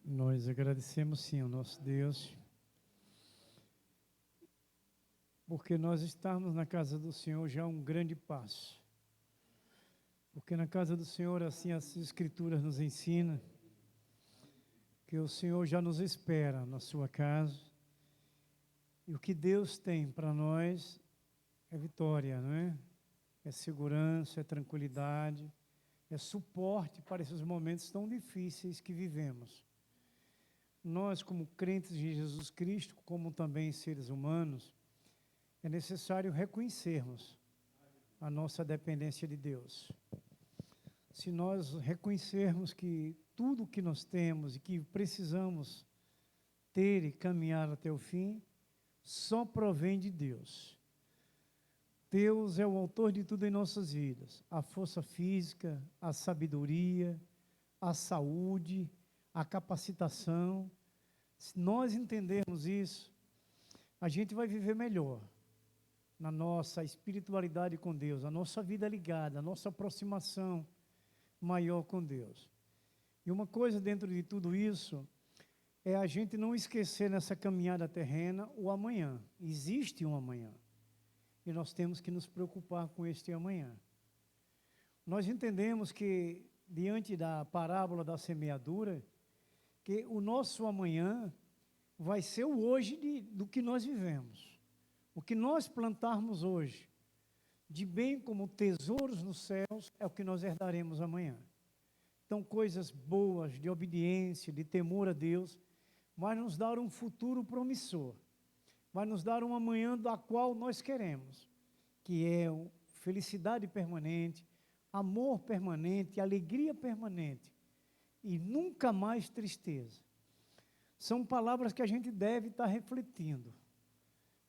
Nós agradecemos sim ao nosso Deus, porque nós estarmos na casa do Senhor já é um grande passo. Porque na casa do Senhor, assim as Escrituras nos ensinam, que o Senhor já nos espera na sua casa. E o que Deus tem para nós é vitória, não é? É segurança, é tranquilidade, é suporte para esses momentos tão difíceis que vivemos. Nós, como crentes em Jesus Cristo, como também seres humanos, é necessário reconhecermos a nossa dependência de Deus. Se nós reconhecermos que tudo o que nós temos e que precisamos ter e caminhar até o fim, só provém de Deus. Deus é o autor de tudo em nossas vidas. A força física, a sabedoria, a saúde, a capacitação. Se nós entendermos isso, a gente vai viver melhor na nossa espiritualidade com Deus, a nossa vida ligada, a nossa aproximação maior com Deus. E uma coisa dentro de tudo isso é a gente não esquecer nessa caminhada terrena o amanhã. Existe um amanhã. E nós temos que nos preocupar com este amanhã. Nós entendemos que, diante da parábola da semeadura, que o nosso amanhã vai ser o hoje do que nós vivemos. O que nós plantarmos hoje, de bem como tesouros nos céus, é o que nós herdaremos amanhã. Então, coisas boas, de obediência, de temor a Deus, vai nos dar um futuro promissor. Vai nos dar um amanhã da qual nós queremos, que é felicidade permanente, amor permanente, alegria permanente e nunca mais tristeza. São palavras que a gente deve estar refletindo.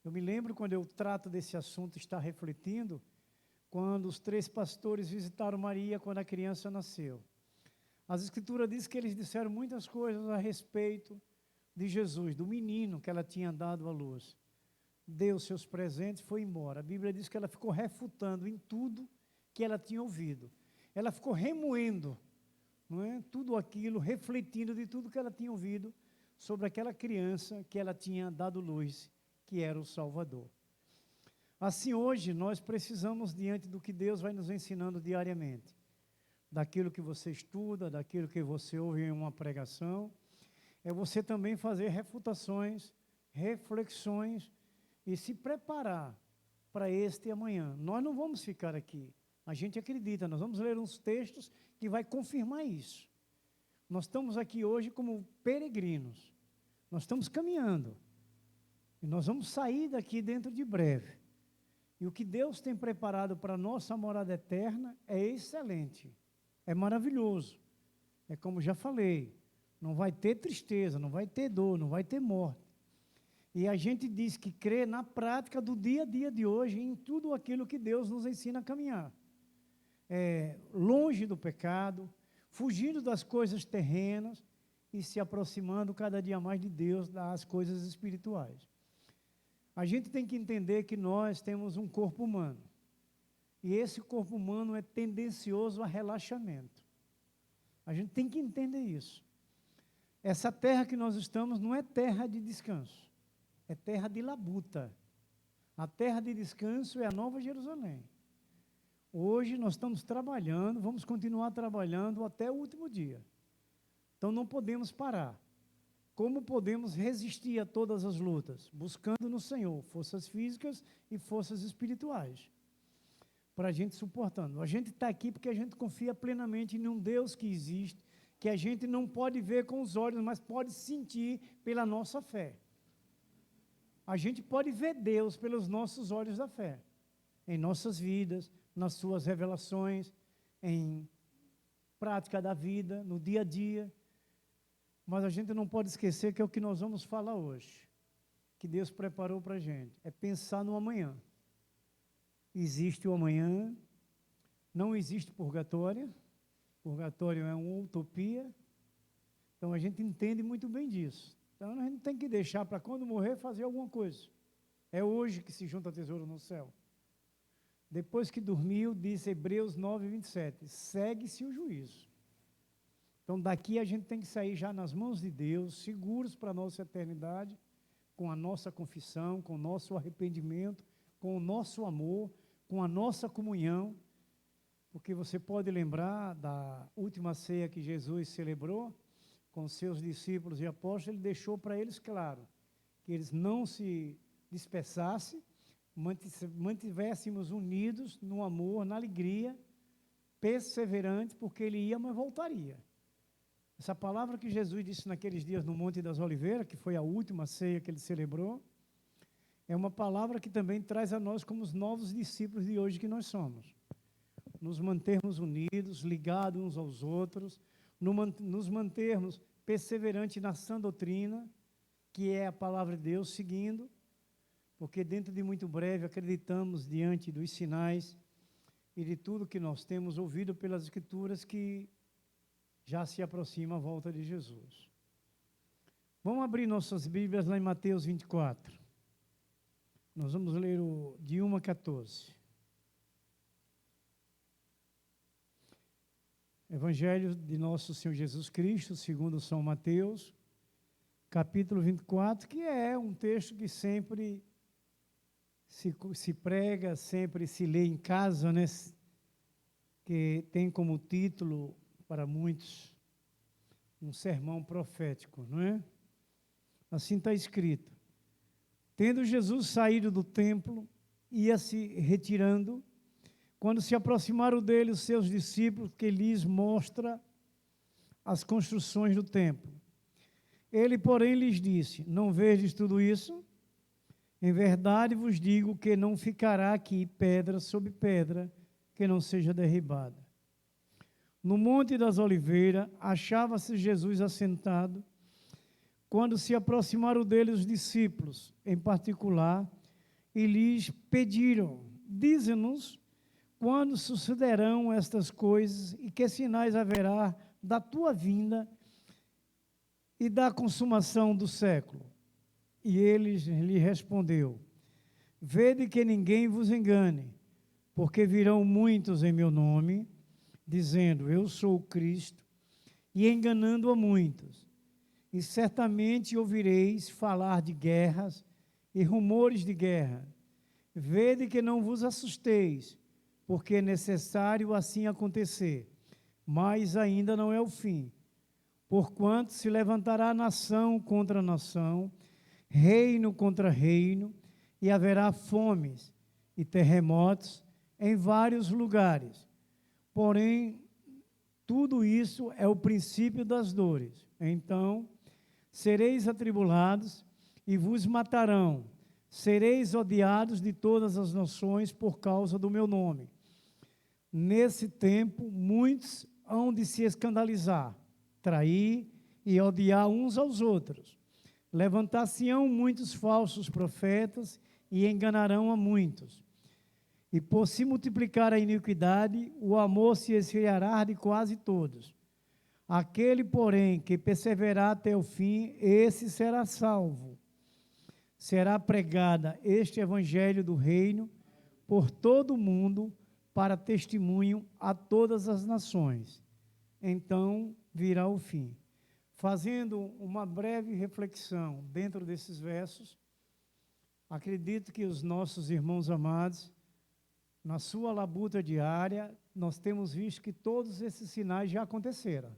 Eu me lembro quando eu trato desse assunto, estar refletindo, quando os 3 pastores visitaram Maria quando a criança nasceu. As Escrituras dizem que eles disseram muitas coisas a respeito de Jesus, do menino que ela tinha dado à luz. Deu seus presentes e foi embora. A Bíblia diz que ela ficou refutando em tudo que ela tinha ouvido. Ela ficou remoendo, não é? Tudo aquilo, refletindo de tudo que ela tinha ouvido sobre aquela criança que ela tinha dado luz, que era o Salvador. Assim, hoje, nós precisamos, diante do que Deus vai nos ensinando diariamente, daquilo que você estuda, daquilo que você ouve em uma pregação, é você também fazer refutações, reflexões e se preparar para este amanhã. Nós não vamos ficar aqui. A gente acredita, nós vamos ler uns textos que vai confirmar isso. Nós estamos aqui hoje como peregrinos. Nós estamos caminhando. E nós vamos sair daqui dentro de breve. E o que Deus tem preparado para a nossa morada eterna é excelente. É maravilhoso. É como já falei, não vai ter tristeza, não vai ter dor, não vai ter morte. E a gente diz que crê na prática do dia a dia de hoje, em tudo aquilo que Deus nos ensina a caminhar. Longe do pecado, fugindo das coisas terrenas e se aproximando cada dia mais de Deus, das coisas espirituais. A gente tem que entender que nós temos um corpo humano. E esse corpo humano é tendencioso a relaxamento. A gente tem que entender isso. Essa terra que nós estamos não é terra de descanso. É terra de labuta. A terra de descanso é a Nova Jerusalém. Hoje nós estamos trabalhando, vamos continuar trabalhando até o último dia. Então não podemos parar. Como podemos resistir a todas as lutas? Buscando no Senhor forças físicas e forças espirituais. Para a gente suportando. A gente está aqui porque a gente confia plenamente em um Deus que existe, que a gente não pode ver com os olhos, mas pode sentir pela nossa fé. A gente pode ver Deus pelos nossos olhos da fé, em nossas vidas, nas suas revelações, em prática da vida, no dia a dia. Mas a gente não pode esquecer que é o que nós vamos falar hoje, que Deus preparou para a gente, é pensar no amanhã. Existe o amanhã, não existe purgatório é uma utopia, então a gente entende muito bem disso. Então a gente tem que deixar para quando morrer fazer alguma coisa. É hoje que se junta tesouro no céu. Depois que dormiu, diz Hebreus 9, 27, segue-se o juízo. Então, daqui a gente tem que sair já nas mãos de Deus, seguros para a nossa eternidade, com a nossa confissão, com o nosso arrependimento, com o nosso amor, com a nossa comunhão, porque você pode lembrar da última ceia que Jesus celebrou com seus discípulos e apóstolos, ele deixou para eles claro que eles não se dispersassem, mantivéssemos unidos no amor, na alegria, perseverantes, porque ele ia, mas voltaria. Essa palavra que Jesus disse naqueles dias no Monte das Oliveiras, que foi a última ceia que ele celebrou, é uma palavra que também traz a nós como os novos discípulos de hoje que nós somos. Nos mantermos unidos, ligados uns aos outros, nos mantermos perseverantes na sã doutrina, que é a palavra de Deus, seguindo, porque dentro de muito breve acreditamos diante dos sinais e de tudo que nós temos ouvido pelas Escrituras que já se aproxima a volta de Jesus. Vamos abrir nossas Bíblias lá em Mateus 24. Nós vamos ler de 1 a 14. Evangelho de nosso Senhor Jesus Cristo, segundo São Mateus, capítulo 24, que é um texto que sempre se prega, sempre se lê em casa, né? Que tem como título, para muitos, um sermão profético, não é? Assim está escrito. Tendo Jesus saído do templo, ia se retirando, quando se aproximaram dele os seus discípulos, que lhes mostra as construções do templo. Ele, porém, lhes disse, não vedes tudo isso? Em verdade vos digo que não ficará aqui pedra sobre pedra que não seja derribada. No Monte das Oliveiras, achava-se Jesus assentado, quando se aproximaram dele os discípulos, em particular, e lhes pediram, dize-nos, quando sucederão estas coisas e que sinais haverá da tua vinda e da consumação do século? E ele lhe respondeu, vede que ninguém vos engane, porque virão muitos em meu nome, dizendo, eu sou o Cristo, e enganando a muitos. E certamente ouvireis falar de guerras e rumores de guerra. Vede que não vos assusteis, porque é necessário assim acontecer, mas ainda não é o fim. Porquanto se levantará nação contra nação, reino contra reino, e haverá fomes e terremotos em vários lugares. Porém, tudo isso é o princípio das dores. Então, sereis atribulados e vos matarão. Sereis odiados de todas as nações por causa do meu nome. Nesse tempo, muitos hão de se escandalizar, trair e odiar uns aos outros. Levantar-se-ão muitos falsos profetas e enganarão a muitos. E por se multiplicar a iniquidade, o amor se esfriará de quase todos. Aquele, porém, que perseverar até o fim, esse será salvo. Será pregada este evangelho do reino por todo o mundo, para testemunho a todas as nações. Então virá o fim. Fazendo uma breve reflexão dentro desses versos, acredito que os nossos irmãos amados, na sua labuta diária, nós temos visto que todos esses sinais já aconteceram.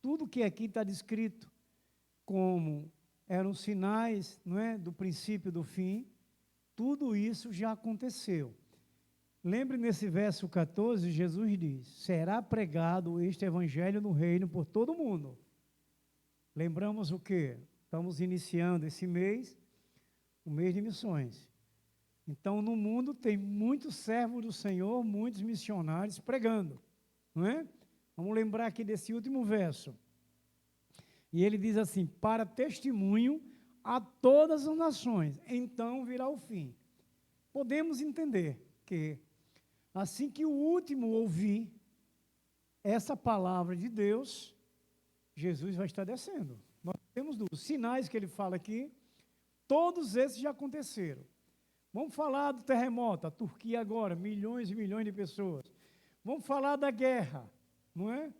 Tudo que aqui está descrito como eram sinais, não é, do princípio do fim, tudo isso já aconteceu. Lembre nesse verso 14, Jesus diz, será pregado este evangelho no reino por todo mundo. Lembramos o quê? Estamos iniciando esse mês, o mês de missões. Então, no mundo tem muitos servos do Senhor, muitos missionários pregando, não é? Vamos lembrar aqui desse último verso. E ele diz assim, para testemunho a todas as nações, então virá o fim. Podemos entender que, assim que o último ouvir essa palavra de Deus, Jesus vai estar descendo. Nós temos os sinais que ele fala aqui, todos esses já aconteceram. Vamos falar do terremoto, a Turquia agora, milhões e milhões de pessoas. Vamos falar da guerra, não é?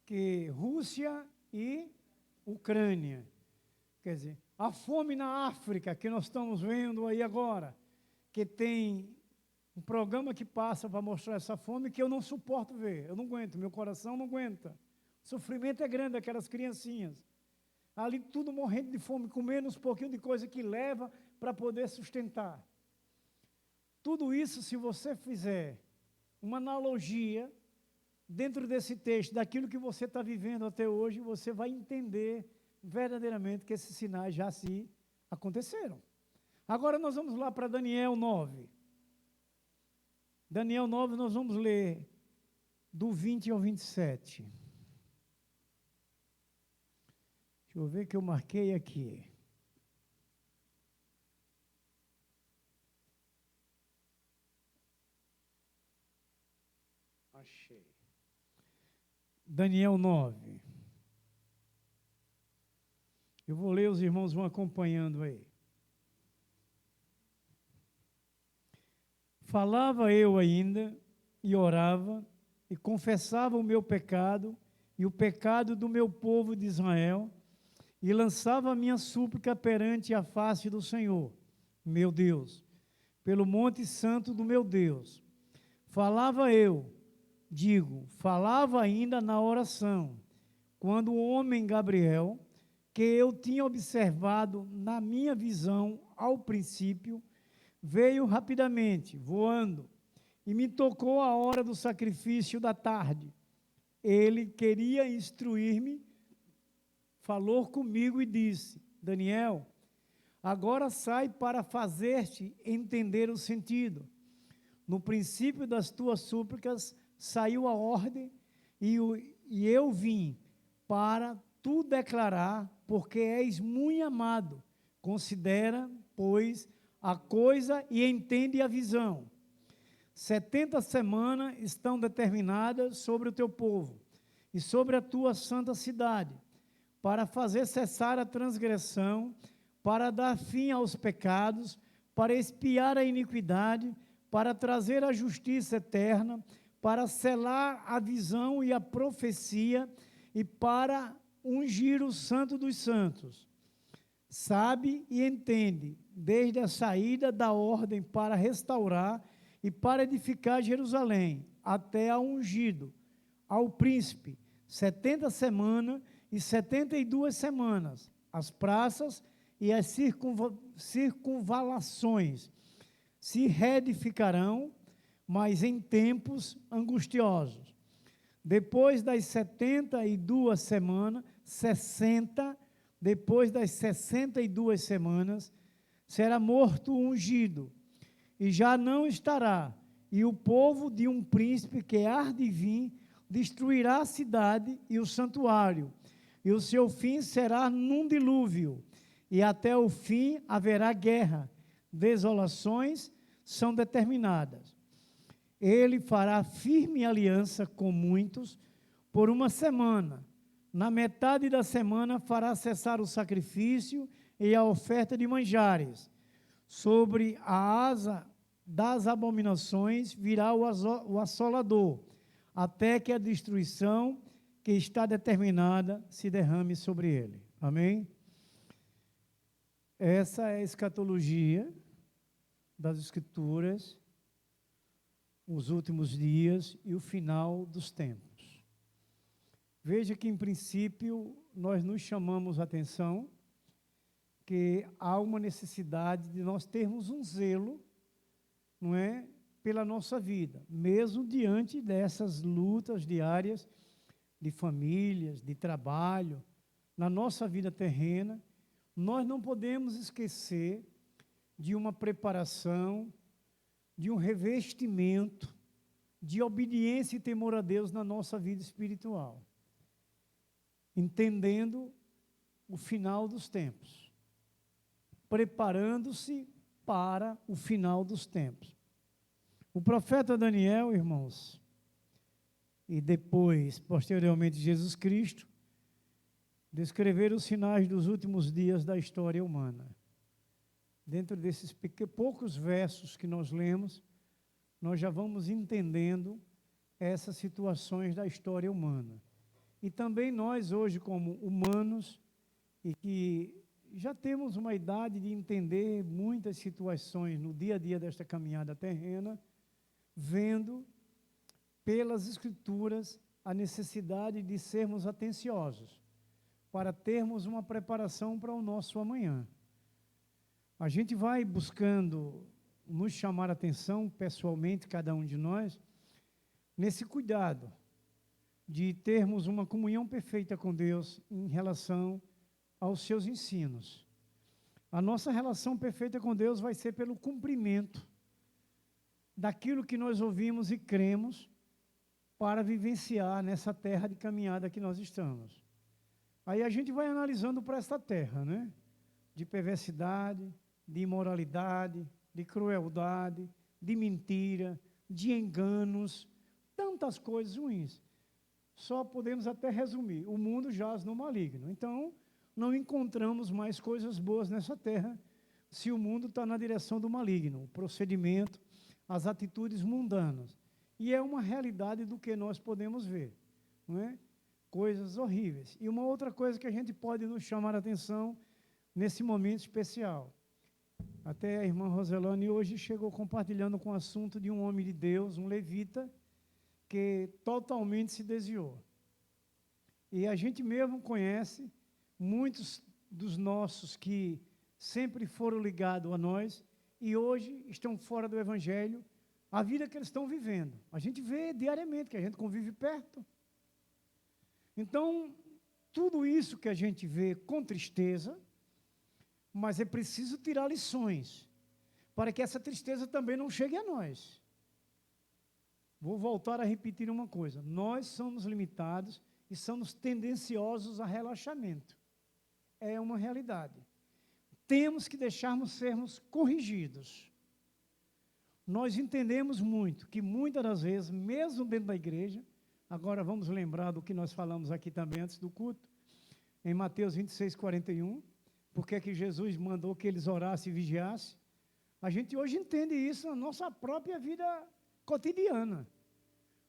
que Rússia e Ucrânia. Quer dizer, a fome na África, que nós estamos vendo aí agora, que tem um programa que passa para mostrar essa fome que eu não suporto ver, eu não aguento, meu coração não aguenta. O sofrimento é grande, aquelas criancinhas. Ali tudo morrendo de fome, comendo uns pouquinho de coisa que leva para poder sustentar. Tudo isso, se você fizer uma analogia dentro desse texto, daquilo que você está vivendo até hoje, você vai entender verdadeiramente que esses sinais já se aconteceram. Agora nós vamos lá para Daniel 9. Daniel 9, nós vamos ler do 20 ao 27. Deixa eu ver que eu marquei aqui. Achei. Daniel 9. Eu vou ler, os irmãos vão acompanhando aí. Falava eu ainda, e orava, e confessava o meu pecado, e o pecado do meu povo de Israel, e lançava a minha súplica perante a face do Senhor, meu Deus, pelo monte santo do meu Deus. Falava eu, falava ainda na oração, quando o homem Gabriel, que eu tinha observado na minha visão ao princípio, veio rapidamente, voando, e me tocou a hora do sacrifício da tarde. Ele queria instruir-me, falou comigo e disse: Daniel, agora sai para fazer-te entender o sentido. No princípio das tuas súplicas saiu a ordem, e eu vim para tu declarar, porque és muito amado. Considera, pois, a coisa e entende a visão. 70 semanas estão determinadas sobre o teu povo e sobre a tua santa cidade, para fazer cessar a transgressão, para dar fim aos pecados, para expiar a iniquidade, para trazer a justiça eterna, para selar a visão e a profecia, e para ungir o santo dos santos. Sabe e entende, desde a saída da ordem para restaurar e para edificar Jerusalém, até ao ungido, ao príncipe, 70 semanas e 72 semanas, as praças e as circunvalações se reedificarão, mas em tempos angustiosos. Depois das 72 semanas, depois das 62 semanas, será morto o ungido, e já não estará, e o povo de um príncipe que há de vir destruirá a cidade e o santuário, e o seu fim será num dilúvio, e até o fim haverá guerra, desolações são determinadas. Ele fará firme aliança com muitos por uma semana. Na metade da semana fará cessar o sacrifício e a oferta de manjares. Sobre a asa das abominações virá o assolador, até que a destruição que está determinada se derrame sobre ele. Amém? Essa é a escatologia das Escrituras, os últimos dias e o final dos tempos. Veja que, em princípio, nós nos chamamos a atenção que há uma necessidade de nós termos um zelo, não é, pela nossa vida, mesmo diante dessas lutas diárias de famílias, de trabalho, na nossa vida terrena. Nós não podemos esquecer de uma preparação, de um revestimento de obediência e temor a Deus na nossa vida espiritual, entendendo o final dos tempos, preparando-se para o final dos tempos. O profeta Daniel, irmãos, e depois, posteriormente, Jesus Cristo, descreveram os sinais dos últimos dias da história humana. Dentro desses poucos versos que nós lemos, nós já vamos entendendo essas situações da história humana. E também nós hoje, como humanos, e que já temos uma idade de entender muitas situações no dia a dia desta caminhada terrena, vendo pelas Escrituras a necessidade de sermos atenciosos, para termos uma preparação para o nosso amanhã. A gente vai buscando nos chamar a atenção, pessoalmente, cada um de nós, nesse cuidado de termos uma comunhão perfeita com Deus em relação aos seus ensinos. A nossa relação perfeita com Deus vai ser pelo cumprimento daquilo que nós ouvimos e cremos para vivenciar nessa terra de caminhada que nós estamos. Aí a gente vai analisando para esta terra, né? De perversidade, de imoralidade, de crueldade, de mentira, de enganos, tantas coisas ruins. Só podemos até resumir: o mundo jaz no maligno. Então, não encontramos mais coisas boas nessa terra se o mundo está na direção do maligno, o procedimento, as atitudes mundanas. E é uma realidade do que nós podemos ver, não é? Coisas horríveis. E uma outra coisa que a gente pode nos chamar a atenção nesse momento especial. Até a irmã Roselane hoje chegou compartilhando com o assunto de um homem de Deus, um levita, que totalmente se desviou. E a gente mesmo conhece muitos dos nossos que sempre foram ligados a nós e hoje estão fora do Evangelho, a vida que eles estão vivendo. A gente vê diariamente, que a gente convive perto. Então, tudo isso que a gente vê com tristeza, mas é preciso tirar lições, para que essa tristeza também não chegue a nós. Vou voltar a repetir uma coisa: nós somos limitados e somos tendenciosos a relaxamento. É uma realidade. Temos que deixarmos sermos corrigidos. Nós entendemos muito que muitas das vezes, mesmo dentro da igreja, agora vamos lembrar do que nós falamos aqui também antes do culto, em Mateus 26, 41, porque é que Jesus mandou que eles orassem e vigiassem. A gente hoje entende isso na nossa própria vida cotidiana.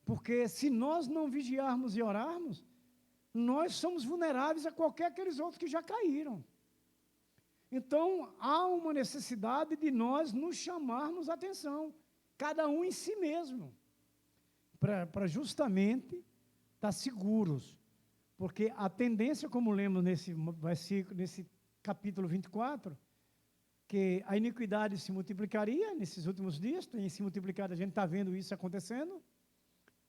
Porque se nós não vigiarmos e orarmos, nós somos vulneráveis a qualquer aqueles outros que já caíram. Então, há uma necessidade de nós nos chamarmos a atenção, cada um em si mesmo, para justamente estar seguros. Porque a tendência, como lemos nesse versículo, nesse capítulo 24, que a iniquidade se multiplicaria nesses últimos dias, tem se multiplicado, a gente está vendo isso acontecendo.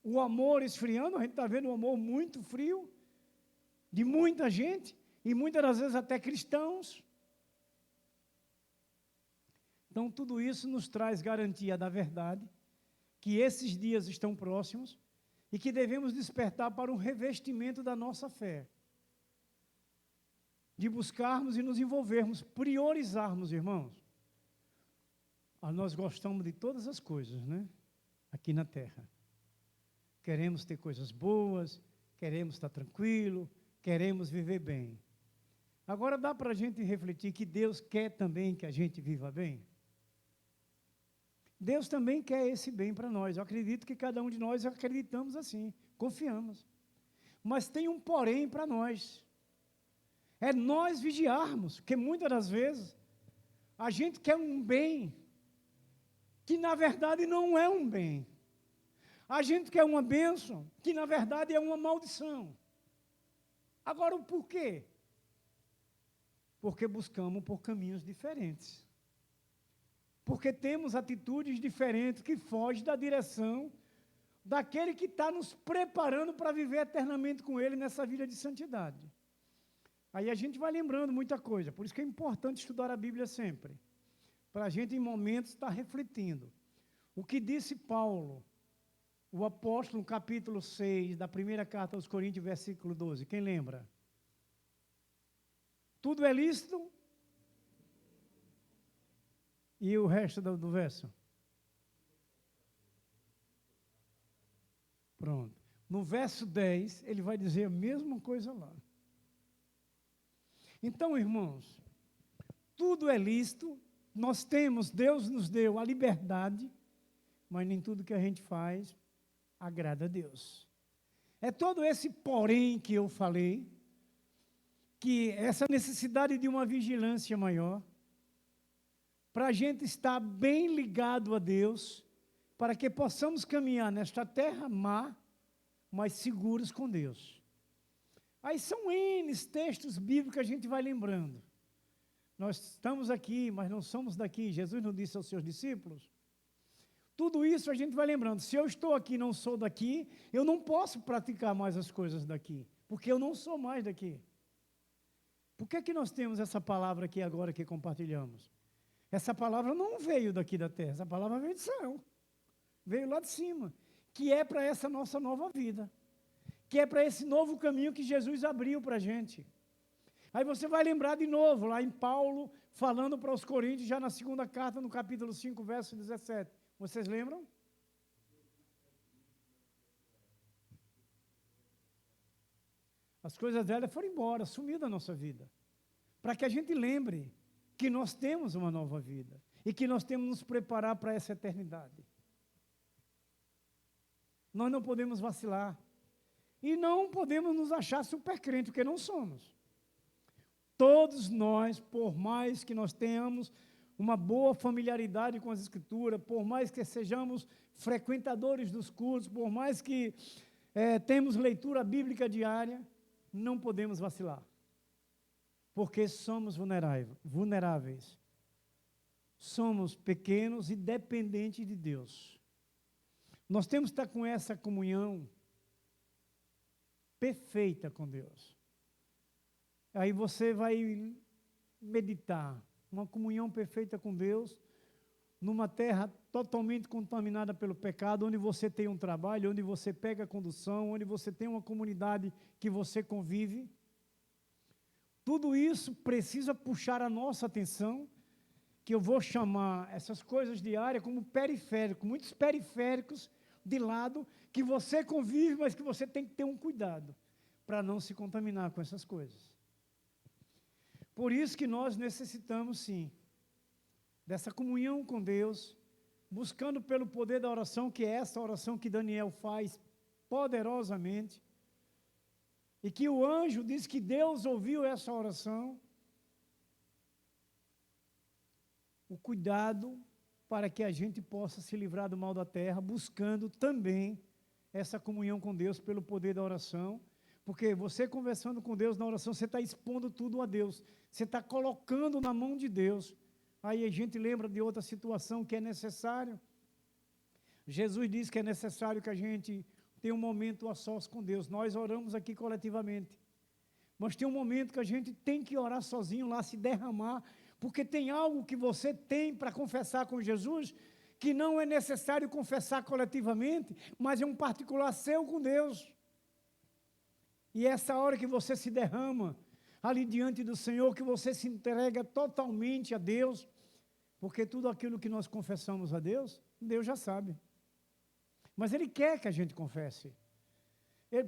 O amor esfriando, a gente está vendo o amor muito frio, de muita gente, e muitas das vezes até cristãos. Então, tudo isso nos traz garantia da verdade, que esses dias estão próximos, e que devemos despertar para um revestimento da nossa fé. De buscarmos e nos envolvermos, priorizarmos, irmãos. Nós gostamos de todas as coisas, né? Aqui na terra. Queremos ter coisas boas, queremos estar tranquilo, queremos viver bem. Agora dá para a gente refletir que Deus quer também que a gente viva bem? Deus também quer esse bem para nós. Eu acredito que cada um de nós acreditamos assim, confiamos. Mas tem um porém para nós. É nós vigiarmos, porque muitas das vezes a gente quer um bem que na verdade não é um bem. A gente quer uma bênção que na verdade é uma maldição. Agora o porquê? Porque buscamos por caminhos diferentes. Porque temos atitudes diferentes que fogem da direção daquele que está nos preparando para viver eternamente com Ele nessa vida de santidade. Aí a gente vai lembrando muita coisa, por isso que é importante estudar a Bíblia sempre, para a gente em momentos estar refletindo. O que disse Paulo, o apóstolo, no capítulo 6, da primeira carta aos Coríntios, versículo 12, quem lembra? Tudo é lícito? E o resto do verso? Pronto. No verso 10, ele vai dizer a mesma coisa lá. Então, irmãos, tudo é lícito, nós temos, Deus nos deu a liberdade, mas nem tudo que a gente faz agrada a Deus. É todo esse porém que eu falei, que essa necessidade de uma vigilância maior, para a gente estar bem ligado a Deus, para que possamos caminhar nesta terra má, mas seguros com Deus. Aí são N textos bíblicos que a gente vai lembrando. Nós estamos aqui, mas não somos daqui. Jesus não disse aos seus discípulos. Tudo isso a gente vai lembrando. Se eu estou aqui e não sou daqui, eu não posso praticar mais as coisas daqui, porque eu não sou mais daqui. Por que nós temos essa palavra aqui agora que compartilhamos? Essa palavra não veio daqui da terra, essa palavra veio do céu. Veio lá de cima, que é para essa nossa nova vida, que é para esse novo caminho que Jesus abriu para a gente. Aí você vai lembrar de novo, lá em Paulo, falando para os Coríntios, já na segunda carta, no capítulo 5, verso 17. Vocês lembram? As coisas velhas foram embora, sumiu da nossa vida. Para que a gente lembre que nós temos uma nova vida e que nós temos que nos preparar para essa eternidade. Nós não podemos vacilar. E não podemos nos achar super crentes, porque não somos. Todos nós, por mais que nós tenhamos uma boa familiaridade com as Escrituras, por mais que sejamos frequentadores dos cultos, por mais que temos leitura bíblica diária, não podemos vacilar. Porque somos vulneráveis. Somos pequenos e dependentes de Deus. Nós temos que estar com essa comunhão perfeita com Deus. Aí você vai meditar, uma comunhão perfeita com Deus, numa terra totalmente contaminada pelo pecado, onde você tem um trabalho, onde você pega a condução, onde você tem uma comunidade que você convive. Tudo isso precisa puxar a nossa atenção, que eu vou chamar essas coisas diárias como periférico, muitos periféricos de lado, que você convive, mas que você tem que ter um cuidado, para não se contaminar com essas coisas. Por isso que nós necessitamos, sim, dessa comunhão com Deus, buscando pelo poder da oração, que é essa oração que Daniel faz poderosamente, e que o anjo diz que Deus ouviu essa oração, o cuidado para que a gente possa se livrar do mal da terra, buscando também essa comunhão com Deus pelo poder da oração, porque você conversando com Deus na oração, você está expondo tudo a Deus, você está colocando na mão de Deus. Aí a gente lembra de outra situação que é necessário. Jesus disse que é necessário que a gente tenha um momento a sós com Deus. Nós oramos aqui coletivamente, mas tem um momento que a gente tem que orar sozinho lá, se derramar, porque tem algo que você tem para confessar com Jesus, que não é necessário confessar coletivamente, mas é um particular seu com Deus. E essa hora que você se derrama ali diante do Senhor, que você se entrega totalmente a Deus, porque tudo aquilo que nós confessamos a Deus, Deus já sabe. Mas Ele quer que a gente confesse.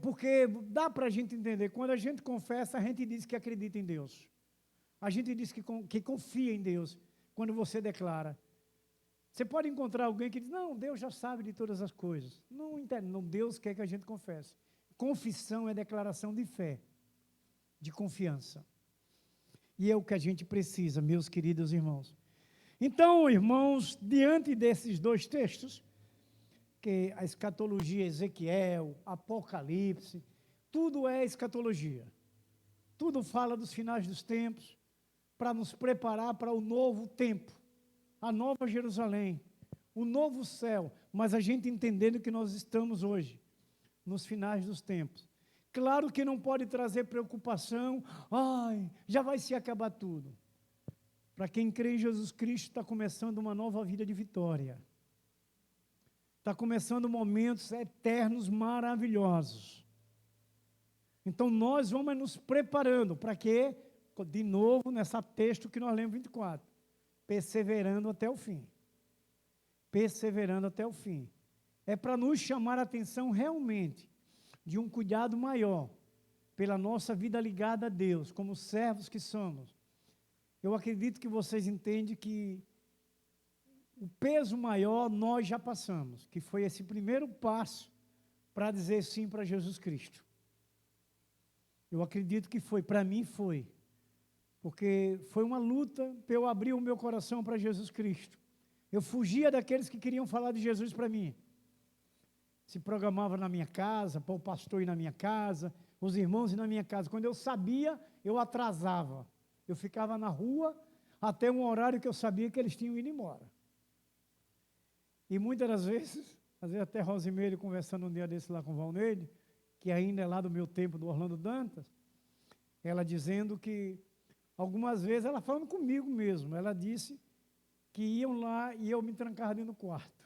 Porque dá para a gente entender, quando a gente confessa, a gente diz que acredita em Deus. A gente diz que confia em Deus, quando você declara. Você pode encontrar alguém que diz, não, Deus já sabe de todas as coisas. Não, Deus quer que a gente confesse. Confissão é declaração de fé, de confiança. E é o que a gente precisa, meus queridos irmãos. Então, irmãos, diante desses dois textos, que a escatologia, Ezequiel, Apocalipse, tudo é escatologia. Tudo fala dos finais dos tempos, para nos preparar para o novo tempo, a nova Jerusalém, o novo céu, mas a gente entendendo que nós estamos hoje, nos finais dos tempos. Claro que não pode trazer preocupação, já vai se acabar tudo. Para quem crê em Jesus Cristo, está começando uma nova vida de vitória. Está começando momentos eternos maravilhosos. Então, nós vamos nos preparando para quê? De novo, nesse texto que nós lemos 24. Perseverando até o fim. Perseverando até o fim. É para nos chamar a atenção realmente de um cuidado maior pela nossa vida ligada a Deus, como servos que somos. Eu acredito que vocês entendem que o peso maior nós já passamos, que foi esse primeiro passo para dizer sim para Jesus Cristo. Eu acredito que foi, para mim foi. Porque foi uma luta para eu abrir o meu coração para Jesus Cristo. Eu fugia daqueles que queriam falar de Jesus para mim. Se programava na minha casa, para o pastor ir na minha casa, os irmãos ir na minha casa. Quando eu sabia, eu atrasava. Eu ficava na rua até um horário que eu sabia que eles tinham ido embora. E muitas das vezes, às vezes até Rosimeire conversando um dia desse lá com o Valneide, que ainda é lá do meu tempo, do Orlando Dantas, ela dizendo que, algumas vezes, ela falando comigo mesmo, ela disse que iam lá e eu me trancava dentro do quarto.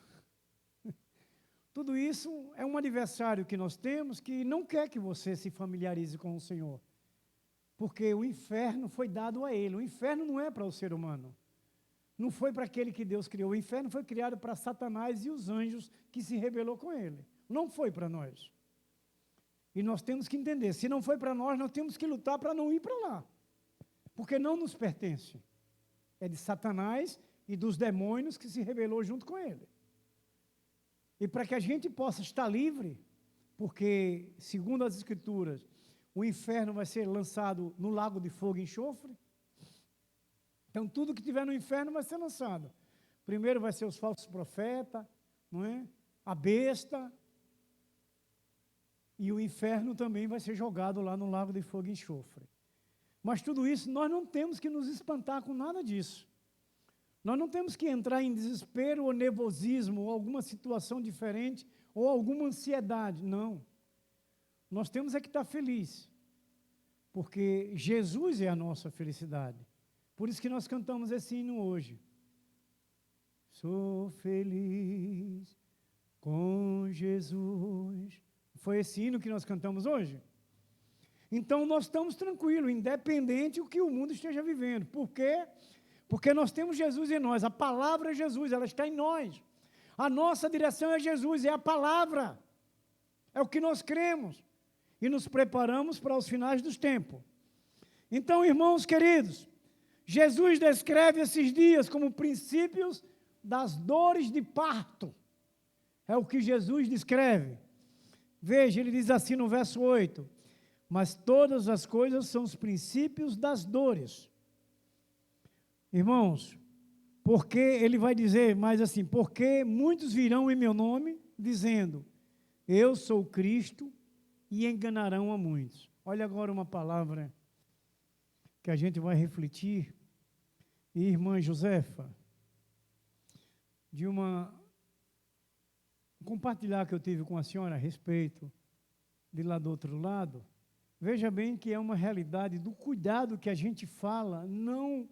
Tudo isso é um adversário que nós temos que não quer que você se familiarize com o Senhor. Porque o inferno foi dado a ele. O inferno não é para o ser humano. Não foi para aquele que Deus criou. O inferno foi criado para Satanás e os anjos que se rebelou com ele. Não foi para nós. E nós temos que entender, se não foi para nós, nós temos que lutar para não ir para lá. Porque não nos pertence. É de Satanás e dos demônios que se rebelou junto com ele. E para que a gente possa estar livre, porque, segundo as Escrituras, o inferno vai ser lançado no lago de fogo e enxofre. Então, tudo que tiver no inferno vai ser lançado. Primeiro vai ser os falsos profetas, não é? A besta. E o inferno também vai ser jogado lá no lago de fogo e enxofre. Mas tudo isso, nós não temos que nos espantar com nada disso. Nós não temos que entrar em desespero ou nervosismo, ou alguma situação diferente, ou alguma ansiedade, não. Nós temos é que estar felizes, porque Jesus é a nossa felicidade. Por isso que nós cantamos esse hino hoje. Sou feliz com Jesus. Foi esse hino que nós cantamos hoje? Então nós estamos tranquilos, independente do que o mundo esteja vivendo. Por quê? Porque nós temos Jesus em nós, a palavra é Jesus, ela está em nós. A nossa direção é Jesus, é a palavra. É o que nós cremos. E nos preparamos para os finais dos tempos. Então, irmãos queridos, Jesus descreve esses dias como princípios das dores de parto. É o que Jesus descreve. Veja, ele diz assim no verso 8, mas todas as coisas são os princípios das dores. Irmãos, porque ele vai dizer mais assim, porque muitos virão em meu nome, dizendo, eu sou Cristo, e enganarão a muitos. Olha agora uma palavra que a gente vai refletir, e irmã Josefa, de compartilhar que eu tive com a senhora a respeito de lá do outro lado. Veja bem que é uma realidade do cuidado que a gente fala, não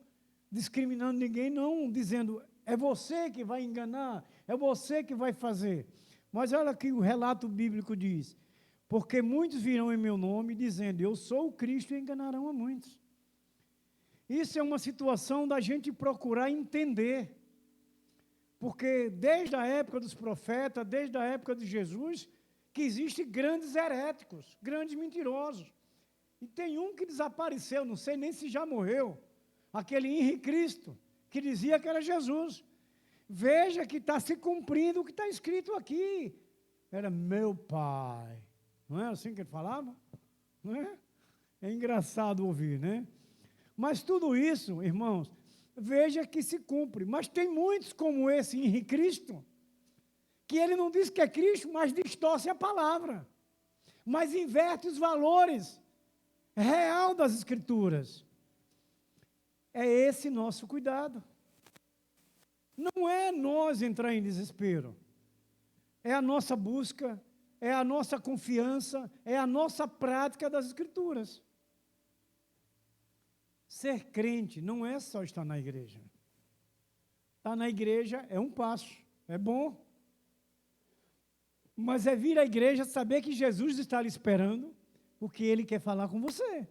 discriminando ninguém, não dizendo, é você que vai enganar, é você que vai fazer. Mas olha que o relato bíblico diz, porque muitos virão em meu nome, dizendo, eu sou o Cristo, e enganarão a muitos. Isso é uma situação da gente procurar entender, porque desde a época dos profetas, desde a época de Jesus, que existem grandes heréticos, grandes mentirosos. E tem um que desapareceu, não sei nem se já morreu, aquele Henrique Cristo, que dizia que era Jesus. Veja que está se cumprindo o que está escrito aqui. Era meu pai. Não é assim que ele falava? Não é? É engraçado ouvir, né? Mas tudo isso, irmãos, veja que se cumpre. Mas tem muitos como esse Henrique Cristo, que ele não diz que é Cristo, mas distorce a palavra. Mas inverte os valores real das Escrituras. É esse nosso cuidado. Não é nós entrar em desespero. É a nossa busca, é a nossa confiança, é a nossa prática das Escrituras. Ser crente não é só estar na igreja. Estar na igreja é um passo, é bom. Mas é vir à igreja, saber que Jesus está lhe esperando, porque Ele quer falar com você.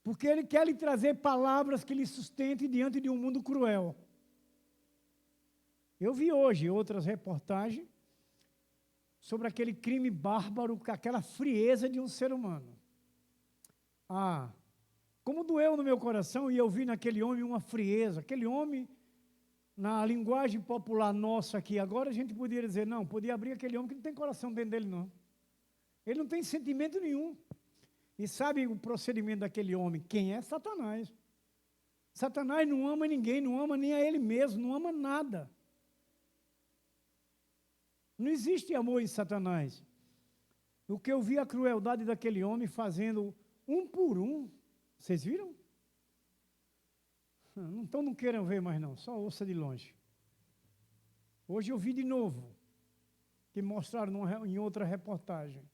Porque Ele quer lhe trazer palavras que lhe sustentem diante de um mundo cruel. Eu vi hoje outras reportagens sobre aquele crime bárbaro, aquela frieza de um ser humano. Como doeu no meu coração, e eu vi naquele homem uma frieza. Aquele homem na linguagem popular nossa aqui agora, a gente poderia dizer, não, podia abrir aquele homem que não tem coração dentro dele, não. Ele não tem sentimento nenhum. E sabe o procedimento daquele homem? Quem é? Satanás. Satanás não ama ninguém, não ama nem a ele mesmo, não ama nada. Não existe amor em Satanás. O que eu vi a crueldade daquele homem fazendo um por um. Vocês viram? Então não queiram ver mais não, só ouça de longe. Hoje eu vi de novo, que mostraram em outra reportagem.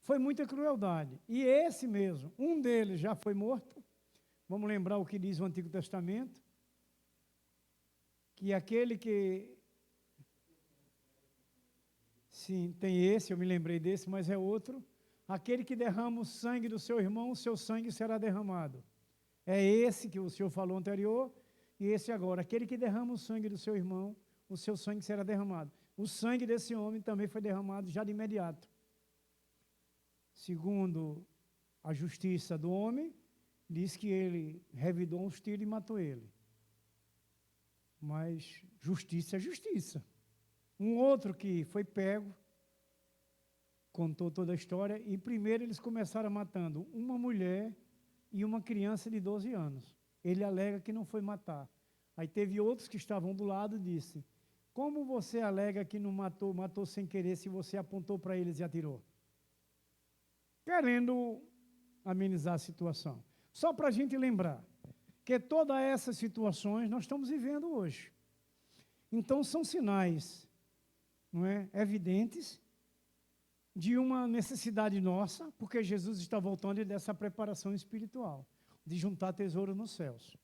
Foi muita crueldade. E esse mesmo, um deles já foi morto. Vamos lembrar o que diz o Antigo Testamento. Que aquele que... Sim, tem esse, eu me lembrei desse, mas é outro. Aquele que derrama o sangue do seu irmão, o seu sangue será derramado. É esse que o senhor falou anterior, e esse agora. Aquele que derrama o sangue do seu irmão, o seu sangue será derramado. O sangue desse homem também foi derramado já de imediato. Segundo a justiça do homem, diz que ele revidou uns tiros e matou ele. Mas justiça é justiça. Um outro que foi pego, contou toda a história, e primeiro eles começaram matando uma mulher e uma criança de 12 anos. Ele alega que não foi matar. Aí teve outros que estavam do lado e disse, como você alega que não matou, matou sem querer, se você apontou para eles e atirou? Querendo amenizar a situação. Só para a gente lembrar que todas essas situações nós estamos vivendo hoje. Então são sinais, não é, evidentes de uma necessidade nossa, porque Jesus está voltando e dessa preparação espiritual, de juntar tesouro nos céus,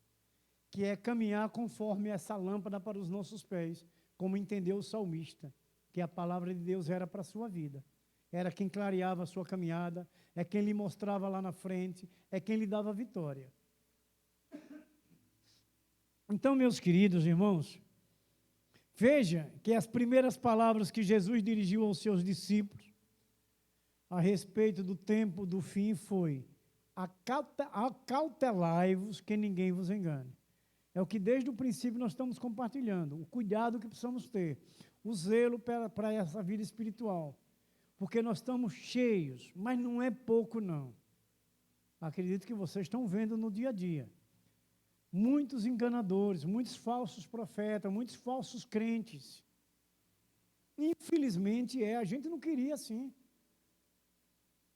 que é caminhar conforme essa lâmpada para os nossos pés, como entendeu o salmista, que a palavra de Deus era para a sua vida. Era quem clareava a sua caminhada, é quem lhe mostrava lá na frente, é quem lhe dava vitória. Então, meus queridos irmãos, veja que as primeiras palavras que Jesus dirigiu aos seus discípulos a respeito do tempo do fim foi: acautelai-vos que ninguém vos engane. É o que desde o princípio nós estamos compartilhando, o cuidado que precisamos ter, o zelo para essa vida espiritual. Porque nós estamos cheios, mas não é pouco não. Acredito que vocês estão vendo no dia a dia. Muitos enganadores, muitos falsos profetas, muitos falsos crentes. Infelizmente a gente não queria assim.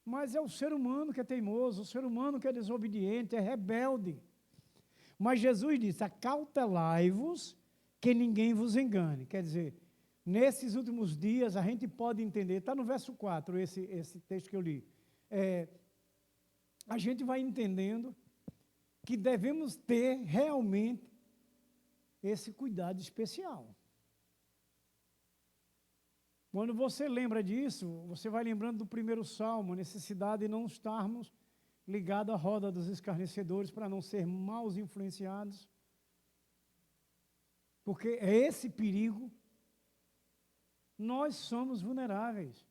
Mas é o ser humano que é teimoso, o ser humano que é desobediente, é rebelde. Mas Jesus disse, acautelai-vos que ninguém vos engane. Quer dizer, nesses últimos dias, a gente pode entender, está no verso 4, esse texto que eu li, a gente vai entendendo que devemos ter realmente esse cuidado especial. Quando você lembra disso, você vai lembrando do primeiro salmo, a necessidade de não estarmos ligados à roda dos escarnecedores para não ser mal influenciados, porque é esse perigo. Nós somos vulneráveis.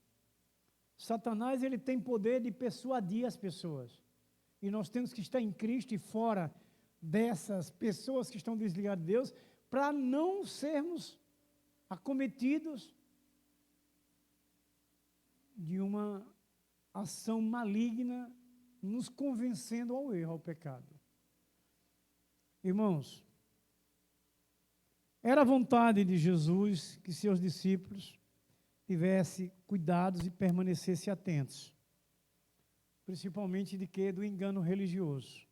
Satanás ele tem poder de persuadir as pessoas. E nós temos que estar em Cristo e fora dessas pessoas que estão desligadas de Deus, para não sermos acometidos de uma ação maligna, nos convencendo ao erro, ao pecado. Irmãos, era a vontade de Jesus que seus discípulos tivessem cuidados e permanecessem atentos, principalmente de quê? Do engano religioso.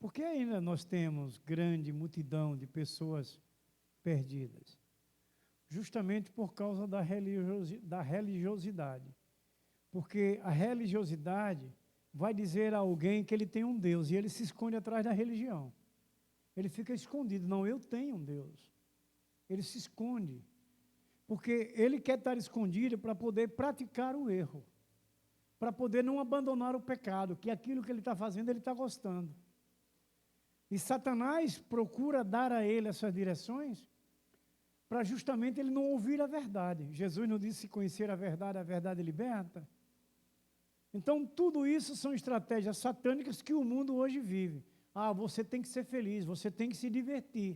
Porque ainda nós temos grande multidão de pessoas perdidas, justamente por causa da religiosidade. Porque a religiosidade vai dizer a alguém que ele tem um Deus, e ele se esconde atrás da religião. Ele fica escondido. Não, eu tenho um Deus. Ele se esconde. Porque ele quer estar escondido para poder praticar o erro. Para poder não abandonar o pecado, que aquilo que ele está fazendo, ele está gostando. E Satanás procura dar a ele essas direções para justamente ele não ouvir a verdade. Jesus não disse: se conhecer a verdade liberta. Então, tudo isso são estratégias satânicas que o mundo hoje vive. Ah, você tem que ser feliz, você tem que se divertir.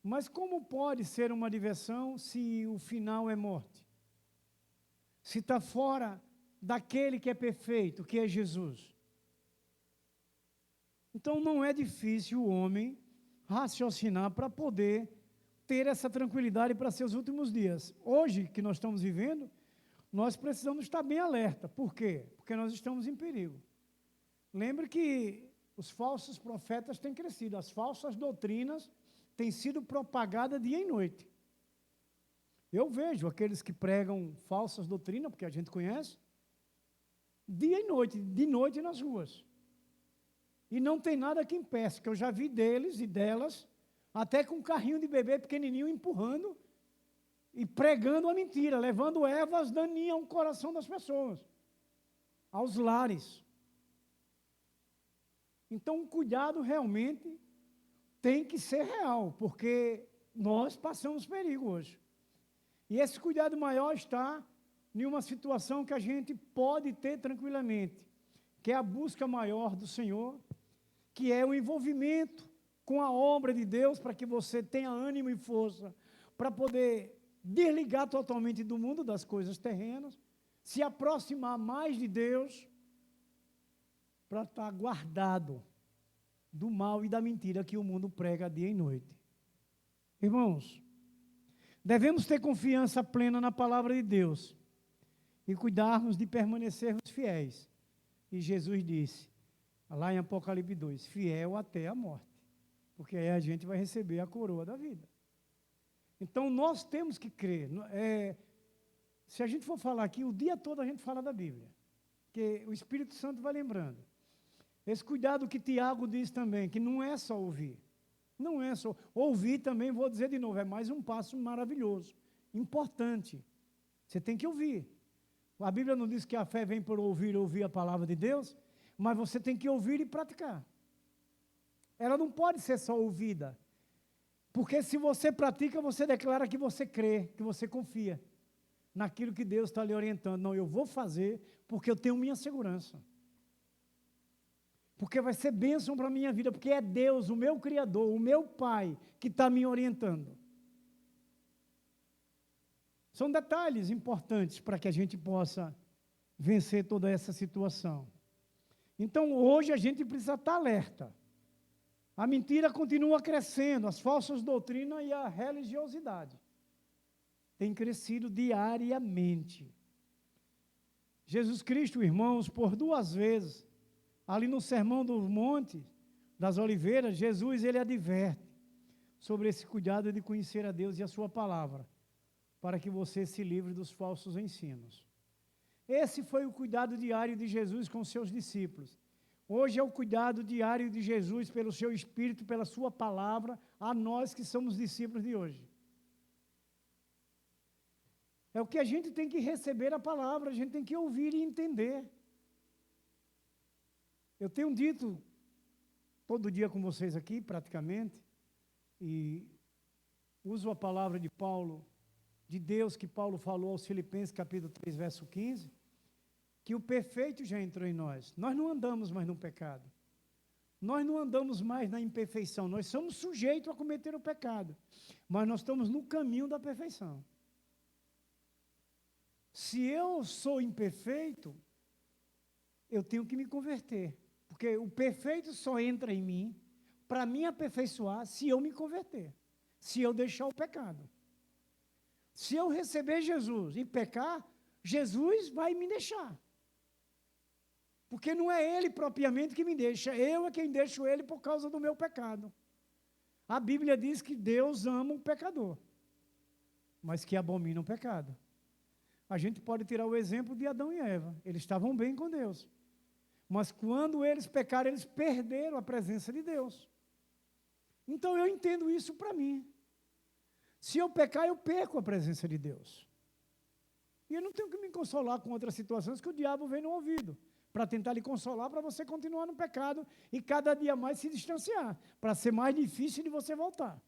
Mas como pode ser uma diversão se o final é morte? Se está fora daquele que é perfeito, que é Jesus. Então não é difícil o homem raciocinar para poder ter essa tranquilidade para seus últimos dias. Hoje, que nós estamos vivendo, nós precisamos estar bem alerta. Por quê? Porque nós estamos em perigo. Lembre que os falsos profetas têm crescido, as falsas doutrinas têm sido propagadas dia e noite. Eu vejo aqueles que pregam falsas doutrinas, porque a gente conhece, dia e noite, de noite nas ruas. E não tem nada que impeça, que eu já vi deles e delas, até com um carrinho de bebê pequenininho empurrando e pregando a mentira, levando ervas daninhas ao coração das pessoas, aos lares. Então, o cuidado realmente tem que ser real, porque nós passamos perigo hoje. E esse cuidado maior está em uma situação que a gente pode ter tranquilamente, que é a busca maior do Senhor, que é o envolvimento com a obra de Deus, para que você tenha ânimo e força para poder desligar totalmente do mundo das coisas terrenas, se aproximar mais de Deus, para estar guardado do mal e da mentira que o mundo prega dia e noite. Irmãos, devemos ter confiança plena na palavra de Deus e cuidarmos de permanecermos fiéis. E Jesus disse, lá em Apocalipse 2, fiel até a morte, porque aí a gente vai receber a coroa da vida. Então, nós temos que crer. Se a gente for falar aqui, o dia todo a gente fala da Bíblia, porque o Espírito Santo vai lembrando. Esse cuidado que Tiago diz também, que não é só ouvir. Não é só. Ouvir também, vou dizer de novo, é mais um passo maravilhoso, importante. Você tem que ouvir. A Bíblia não diz que a fé vem por ouvir a palavra de Deus, mas você tem que ouvir e praticar. Ela não pode ser só ouvida. Porque se você pratica, você declara que você crê, que você confia naquilo que Deus está lhe orientando. Não, eu vou fazer porque eu tenho minha segurança. Porque vai ser bênção para a minha vida, porque é Deus, o meu Criador, o meu Pai, que está me orientando. São detalhes importantes para que a gente possa vencer toda essa situação. Então, hoje a gente precisa estar alerta. A mentira continua crescendo, as falsas doutrinas e a religiosidade têm crescido diariamente. Jesus Cristo, irmãos, por 2 vezes, ali no Sermão do Monte das Oliveiras, Jesus ele adverte sobre esse cuidado de conhecer a Deus e a sua palavra, para que você se livre dos falsos ensinos. Esse foi o cuidado diário de Jesus com seus discípulos. Hoje é o cuidado diário de Jesus pelo seu Espírito, pela sua palavra, a nós que somos discípulos de hoje. É o que a gente tem que receber a palavra, a gente tem que ouvir e entender. Eu tenho dito todo dia com vocês aqui, praticamente, e uso a palavra de Paulo, de Deus, que Paulo falou aos Filipenses, capítulo 3, verso 15, que o perfeito já entrou em nós. Nós não andamos mais no pecado. Nós não andamos mais na imperfeição. Nós somos sujeitos a cometer o pecado, mas nós estamos no caminho da perfeição. Se eu sou imperfeito, eu tenho que me converter. Porque o perfeito só entra em mim para me aperfeiçoar se eu me converter, se eu deixar o pecado. Se eu receber Jesus e pecar, Jesus vai me deixar. Porque não é Ele propriamente que me deixa, eu é quem deixo Ele por causa do meu pecado. A Bíblia diz que Deus ama o pecador, mas que abomina o pecado. A gente pode tirar o exemplo de Adão e Eva, eles estavam bem com Deus. Mas quando eles pecaram, eles perderam a presença de Deus. Então eu entendo isso para mim. Se eu pecar, eu perco a presença de Deus. E eu não tenho que me consolar com outras situações que o diabo vem no ouvido, para tentar lhe consolar, para você continuar no pecado e cada dia mais se distanciar, para ser mais difícil de você voltar.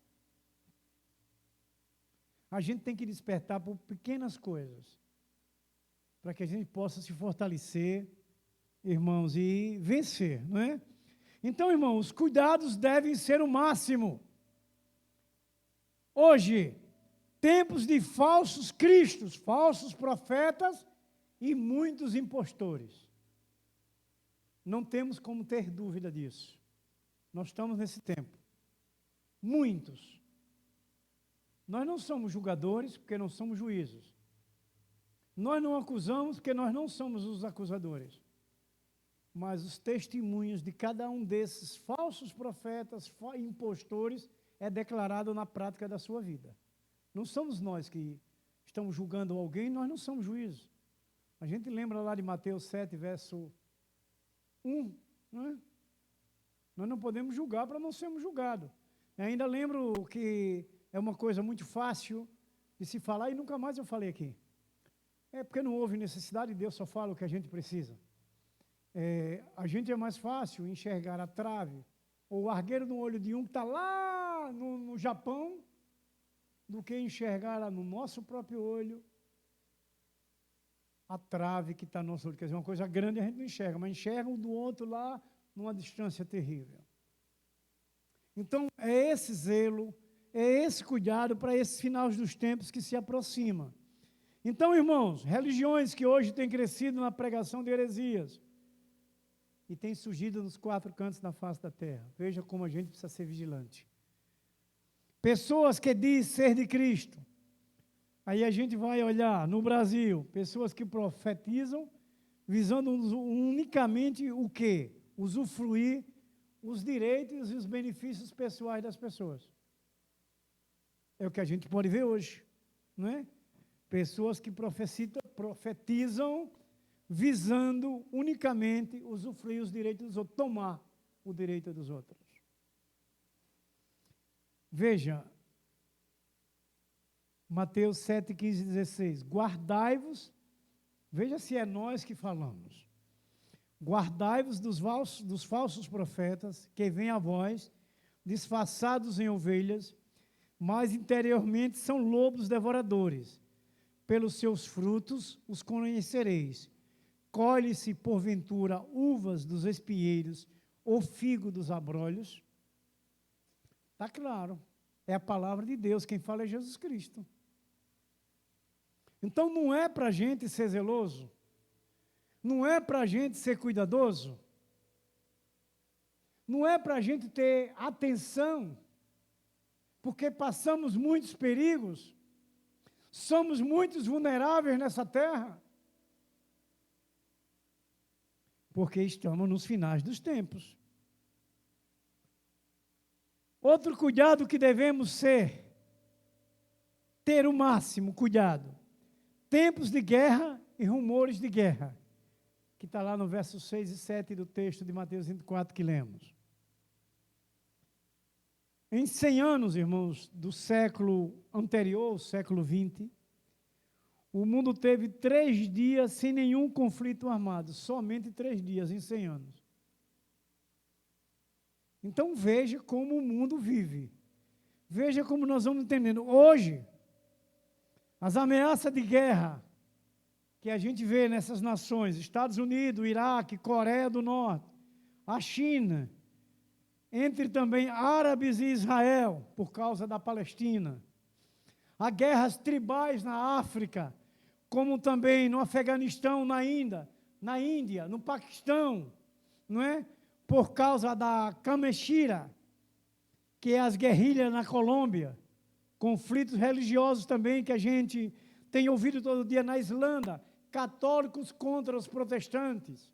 A gente tem que despertar por pequenas coisas, para que a gente possa se fortalecer, irmãos, e vencer, não é? Então, irmão, os cuidados devem ser o máximo. Hoje, tempos de falsos cristos, falsos profetas e muitos impostores. Não temos como ter dúvida disso. Nós estamos nesse tempo. Muitos. Nós não somos julgadores, porque não somos juízes. Nós não acusamos, porque nós não somos os acusadores. Mas os testemunhos de cada um desses falsos profetas, impostores, é declarado na prática da sua vida. Não somos nós que estamos julgando alguém, nós não somos juízes. A gente lembra lá de Mateus 7, verso 1, não é? Nós não podemos julgar para não sermos julgados. Eu ainda lembro que é uma coisa muito fácil de se falar, e nunca mais eu falei aqui. É porque não houve necessidade, Deus só fala o que a gente precisa. A gente é mais fácil enxergar a trave ou o argueiro no olho de um que está lá no Japão do que enxergar no nosso próprio olho a trave que está no nosso olho. Quer dizer, uma coisa grande a gente não enxerga, mas enxerga um do outro lá numa distância terrível. Então, é esse zelo, é esse cuidado para esses finais dos tempos que se aproxima. Então, irmãos, religiões que hoje têm crescido na pregação de heresias e têm surgido nos 4 cantos da face da terra. Veja como a gente precisa ser vigilante. Pessoas que dizem ser de Cristo. Aí a gente vai olhar no Brasil, pessoas que profetizam, visando unicamente o quê? Usufruir os direitos e os benefícios pessoais das pessoas. É o que a gente pode ver hoje, não é? Pessoas que profetizam visando unicamente usufruir os direitos dos outros, tomar o direito dos outros. Veja, Mateus 7, 15 e 16. Guardai-vos, veja se é nós que falamos. Guardai-vos dos falsos profetas que vêm a vós, disfarçados em ovelhas, mas interiormente são lobos devoradores. Pelos seus frutos os conhecereis. Colhe-se, porventura, uvas dos espinheiros ou figo dos abrolhos? Está claro. É a palavra de Deus. Quem fala é Jesus Cristo. Então, não é para a gente ser zeloso? Não é para a gente ser cuidadoso? Não é para a gente ter atenção? Porque passamos muitos perigos? Somos muitos vulneráveis nessa terra? Porque estamos nos finais dos tempos. Outro cuidado que devemos ter o máximo cuidado. Tempos de guerra e rumores de guerra. Que está lá no verso 6 e 7 do texto de Mateus 24 que lemos. Em 100 anos, irmãos, do século anterior, o século 20, o mundo teve 3 dias sem nenhum conflito armado. Somente 3 dias em 100 anos. Então veja como o mundo vive. Veja como nós vamos entendendo. Hoje, as ameaças de guerra que a gente vê nessas nações, Estados Unidos, Iraque, Coreia do Norte, a China, entre também árabes e Israel, por causa da Palestina. Há guerras tribais na África, como também no Afeganistão, na Índia, no Paquistão, não é? Por causa da Camexira, que é as guerrilhas na Colômbia, conflitos religiosos também que a gente tem ouvido todo dia na Islândia, católicos contra os protestantes.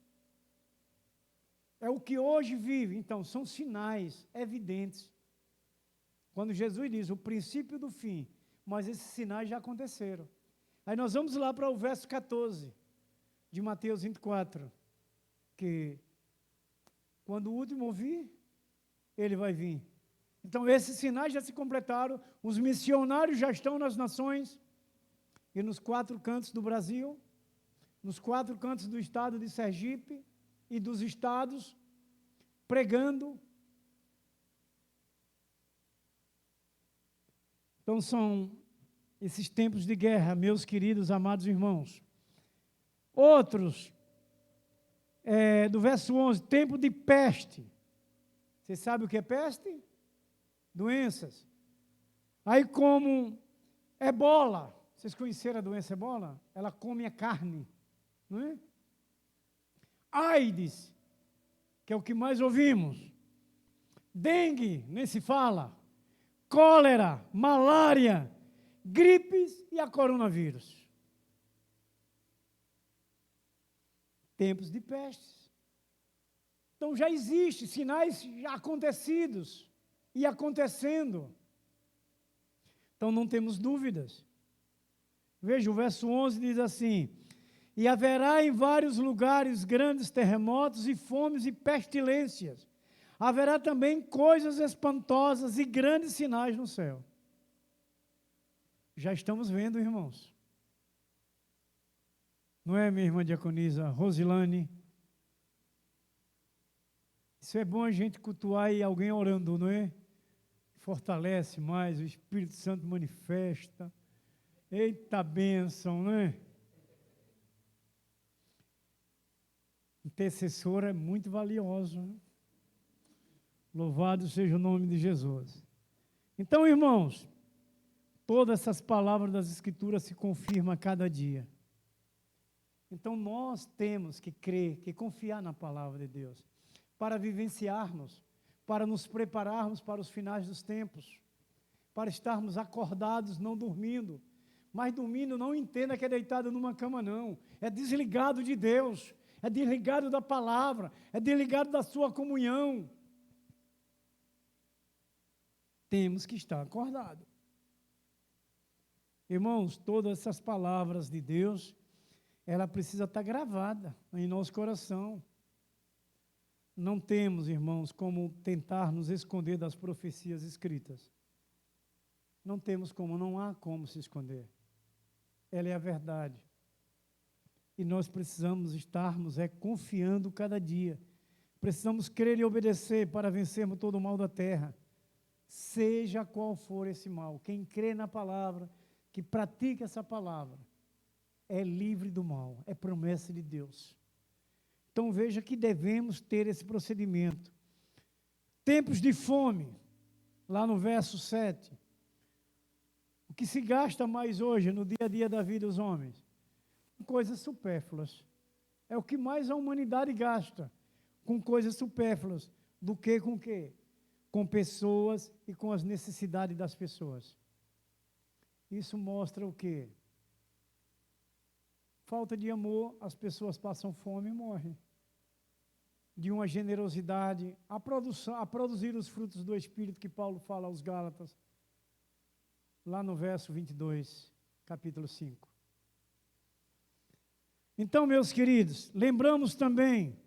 É o que hoje vive. Então, são sinais evidentes. Quando Jesus diz o princípio do fim, mas esses sinais já aconteceram. Aí nós vamos lá para o verso 14 de Mateus 24, que quando o último vir, ele vai vir. Então, esses sinais já se completaram, os missionários já estão nas nações e nos 4 cantos do Brasil, nos 4 cantos do estado de Sergipe e dos estados, pregando. Então, são esses tempos de guerra, meus queridos, amados irmãos. Outros, do verso 11, tempo de peste. Vocês sabem o que é peste? Doenças. Aí como ebola, vocês conheceram a doença ebola? Ela come a carne, não é? AIDS, que é o que mais ouvimos. Dengue, nem se fala. Cólera, malária, gripes e a coronavírus. Tempos de pestes. Então já existem sinais já acontecidos e acontecendo. Então não temos dúvidas. Veja, o verso 11 diz assim: e haverá em vários lugares grandes terremotos e fomes e pestilências. Haverá também coisas espantosas e grandes sinais no céu. Já estamos vendo, irmãos. Não é, minha irmã diaconisa Rosilane? Isso é bom a gente cultuar e alguém orando, não é? Fortalece mais, o Espírito Santo manifesta. Eita bênção, não é? Intercessor é muito valioso, né? Louvado seja o nome de Jesus. Então, irmãos, todas essas palavras das Escrituras se confirmam a cada dia. Então, nós temos que crer, que confiar na palavra de Deus, para vivenciarmos, para nos prepararmos para os finais dos tempos, para estarmos acordados, não dormindo. Mas dormindo não entenda que é deitado numa cama, não. É desligado de Deus, é desligado da palavra, é desligado da sua comunhão. Temos que estar acordados. Irmãos, todas essas palavras de Deus, ela precisa estar gravada em nosso coração. Não temos, irmãos, como tentar nos esconder das profecias escritas. Não temos como, não há como se esconder. Ela é a verdade. E nós precisamos estarmos confiando cada dia. Precisamos crer e obedecer para vencermos todo o mal da terra. Seja qual for esse mal. Quem crê na palavra, que pratica essa palavra, é livre do mal, é promessa de Deus. Então veja que devemos ter esse procedimento. Tempos de fome, lá no verso 7. O que se gasta mais hoje no dia a dia da vida dos homens? Coisas supérfluas. É o que mais a humanidade gasta, com coisas supérfluas, do que com o quê? Com pessoas e com as necessidades das pessoas. Isso mostra o quê? Falta de amor, as pessoas passam fome e morrem. De uma generosidade, a produzir os frutos do Espírito que Paulo fala aos Gálatas, lá no verso 22, capítulo 5. Então, meus queridos, lembramos também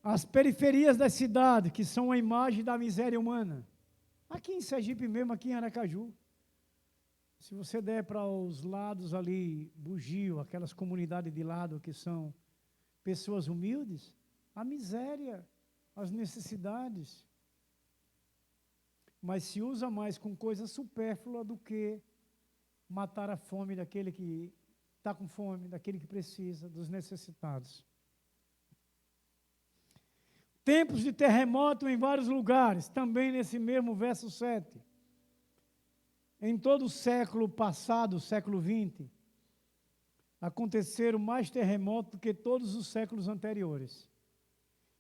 as periferias da cidade, que são a imagem da miséria humana. Aqui em Sergipe mesmo, aqui em Aracaju. Se você der para os lados ali, Bugio, aquelas comunidades de lado que são pessoas humildes, a miséria, as necessidades. Mas se usa mais com coisa supérflua do que matar a fome daquele que está com fome, daquele que precisa, dos necessitados. Tempos de terremoto em vários lugares, também nesse mesmo verso 7. Em todo o século passado, século XX, aconteceram mais terremotos do que todos os séculos anteriores.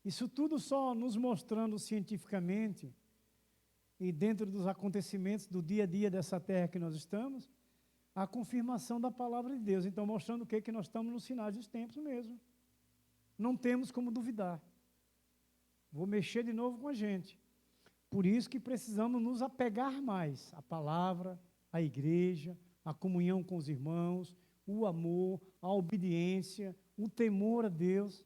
Isso tudo só nos mostrando cientificamente, e dentro dos acontecimentos do dia a dia dessa terra que nós estamos, a confirmação da palavra de Deus. Então, mostrando o que nós estamos nos sinais dos tempos mesmo. Não temos como duvidar. Vou mexer de novo com a gente. Por isso que precisamos nos apegar mais à palavra, à igreja, à comunhão com os irmãos, o amor, a obediência, o temor a Deus.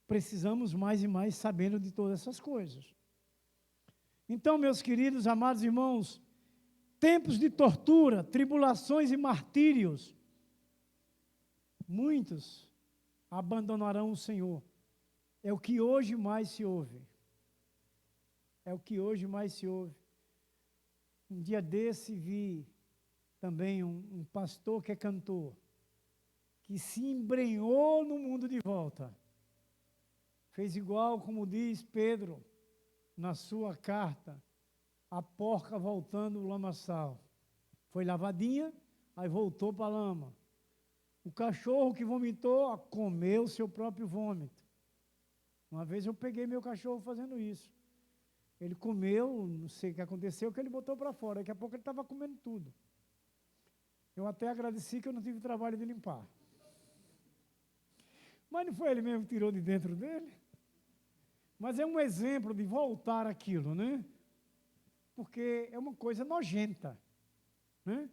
Precisamos mais e mais sabendo de todas essas coisas. Então, meus queridos, amados irmãos, tempos de tortura, tribulações e martírios, muitos abandonarão o Senhor. É o que hoje mais se ouve. É o que hoje mais se ouve. Um dia desse vi também um pastor que é cantor, que se embrenhou no mundo de volta. Fez igual, como diz Pedro, na sua carta, a porca voltando o lamaçal. Foi lavadinha, aí voltou para a lama. O cachorro que vomitou, comeu o seu próprio vômito. Uma vez eu peguei meu cachorro fazendo isso. Ele comeu, não sei o que aconteceu, que ele botou para fora. Daqui a pouco ele estava comendo tudo. Eu até agradeci que eu não tive trabalho de limpar. Mas não foi ele mesmo que tirou de dentro dele? Mas é um exemplo de voltar aquilo, né? Porque é uma coisa nojenta, né?